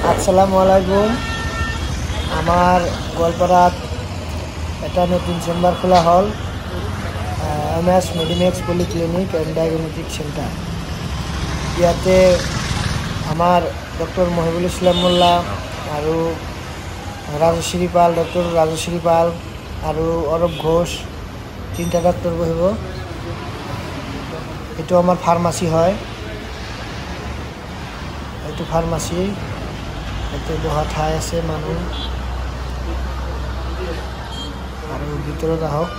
আসসালামু আলাইকুম। আমার গোয়ালপাড়াত একটা নতুন চেম্বার খোলা হল, MS Medimex polyclinic and diagnostic centre. ইয়াতে আমার ডক্টর মহিবুল ইসলাম মোল্লা আৰু ৰাজশ্ৰী পাল, ডক্টৰ ৰাজশ্ৰী পাল আৰু অৰূপ ঘোষ তিনটা ডক্টৰ বহিব। এইটো আমাৰ ফাৰ্মাসি হয়, এইটো ফাৰ্মাসি। এতে বহা ঠাই আছে মানুহ, আৰু ভিতৰত আহক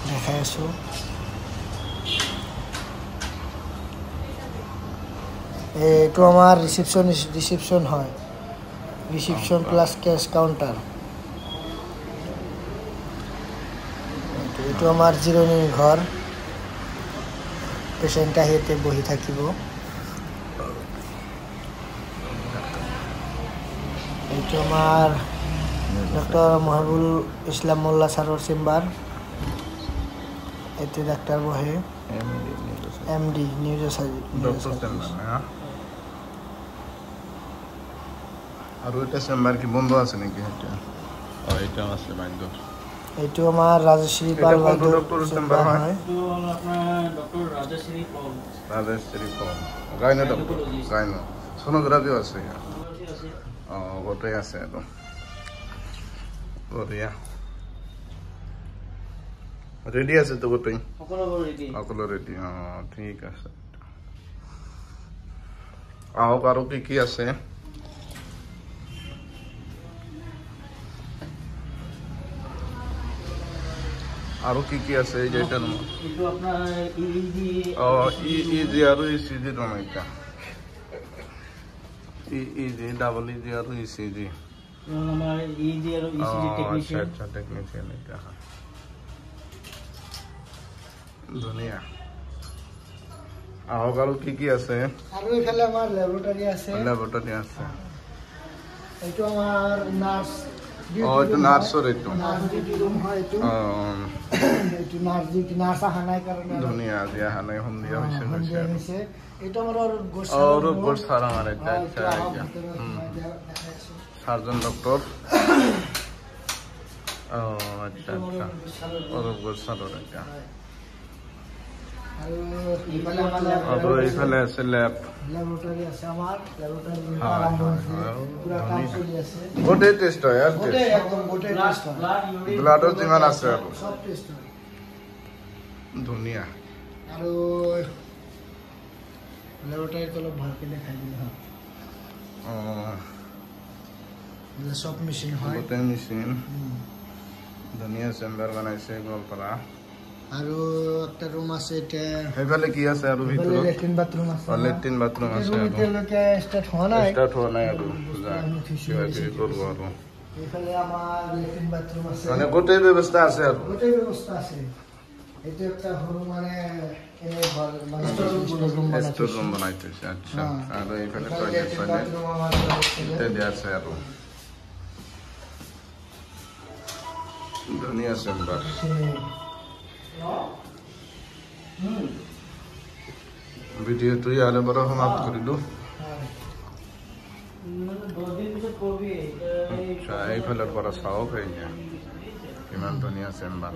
দেখাই আছো। এইটো আমাৰ ৰিচিপশ্যন হয়, ৰিচিপশ্যন প্লাছ কেছ কাউণ্টাৰ। এইটো আমাৰ জিৰণিৰ ঘৰ, পেচেণ্ট আহি ইয়াতে বহি থাকিব। এইটো আমার ডক্টর মহিবুল ইসলাম মোল্লা স্যারের চেম্বার। এতে ডাক্তার বহে, MD নিউরো সার্জন। আর ওইটা চেম্বার কি বন্ধ আছে নাকি? এটা আছে বন্ধ। এইটো আমার রাজশ্রী পাল ডক্টর চেম্বার হয়। ডক্টর রাজশ্রী পাল। রাজশ্রী পাল গাইনো ডক্টর, গাইনো সোনোগ্রাফিও আছে। গোটেই আছে একদম বঢ়িয়া। রেডি আছে তো গোটেই? সকলো রেডি। ঠিক আছে, আহক। আৰু কি কি আছে? আৰু কি কি আছে? এই যে এটা এইটো আপোনাৰ EEG আৰু ECG নহয়, এটা EEG ডাবল EG আৰু ECG। আমাৰ EEG আৰু ECG টেকনিশিয়ান। আচ্ছা, টেকনিশিয়ান এটা ধুনীয়া। আহক। আৰু কি কি আছে? আৰু এইফালে আমাৰ ল্যাবৰেটৰী আছে। ল্যাবৰেটৰী আছে। এইটো আমাৰ নাৰ্ছ। এইটো নাৰ্ছৰ, এইটো নাৰ্ছ ডিউটি ৰুম হয়। এইটো এইটো নাৰ্ছ ডিউটি, নাৰ্ছ অহা নাই কাৰণে ধুনীয়া। আজি অহা নাই, সন্ধিয়া হৈছে। এইটো আমাৰ অৰূপ ঘোষ ছাৰ আমাৰ এটা সাৰ্জন ডক্টৰ। আচ্ছা আচ্ছা, অৰূপ ঘোষ ছাৰৰ এটা। আৰু এইফালে আছে ল্যাব, ল্যাবৰেটৰি আছে আমাৰ। ল্যাবৰেটৰি গোটেই টেষ্ট হয় আৰ একদম গোটেই টেষ্ট হয়। ব্লাডৰ যিমান আছে আৰু সব টেষ্ট হয়। ধুনীয়া। আৰু ল্যাবরেটরিত অলপ ভালকে দেখাই দিলে হয়। সব মেশিন হয়, গোটেই মেচিন। ধুনীয়া চেম্বাৰ বনাইছে গোৱালপাৰা। আৰু একটা ৰুম আছে। এটা সেইফালে কি আছে? আৰু ভিতৰত লেট্ৰিন বাথৰুম আছে। লেট্ৰিন বাথৰুম আছে। এতিয়ালৈকে ষ্টাৰ্ট হোৱা নাই আৰু কিবা কিবি কৰিব আৰু। এইফালে আমাৰ লেট্ৰিন বাথৰুম আছে, মানে গোটেই ব্যৱস্থা আছে আৰু গোটেই ব্যৱস্থা আছে। এইটো একটা সৰু মানে ষ্ট'ৰ ৰুম বনাই থৈছে। আচ্ছা। আৰু এইফালে টয়লেট দিয়া আছে আৰু ধুনীয়া চেম্বাৰ। ভিডিঅ'টো ইয়াৰে পৰা সমাপ্ত কৰিলোঁ। আচ্ছা, এইফালৰ পৰা চাওক, এই যে কিমান ধুনীয়া চেম্বাৰ।